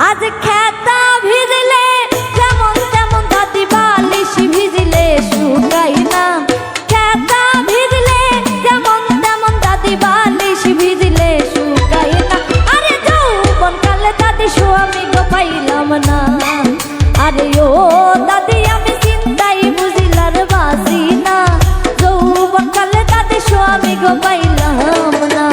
আজ খেতা ভিজলে যেমন তেমন দাদি বালিশ ভিজলে শুকাই না। খেতা ভিজলে যেমন তেমন দাদি বালিশ ভিজলে শুকাই না। আরে যৌবন কালে দাদি স্বামী গো পাইলাম না। আরে ও দাদি আমি চিন্তাই বুঝিলার বাসি না। যৌবন কালে দাদি স্বামী গো পাইলাম না।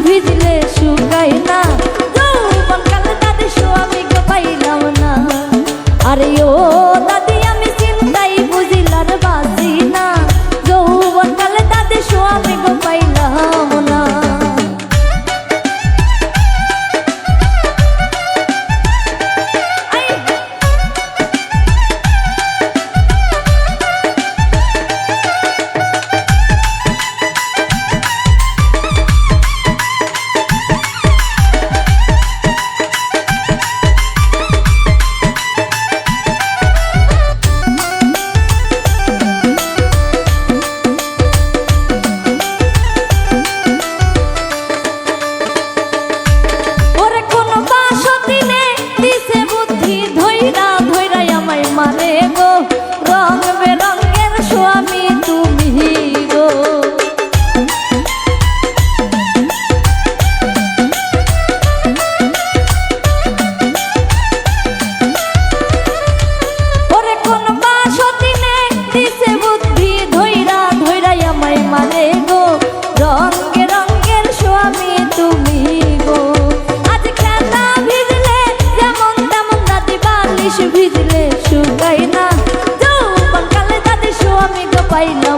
ভিজলে শুকাই না। যৌবন কালে দাদি স্বামী গো পাইলাম না। আরে ও দাদি আমি চিন্তাই বুঝিলার বাসি না। যৌবন কালে দাদি স্বামী গো পাইলাম না। ভিজলে শুকাই না। যৌবন কালে দাদি স্বামী গো পাইলাম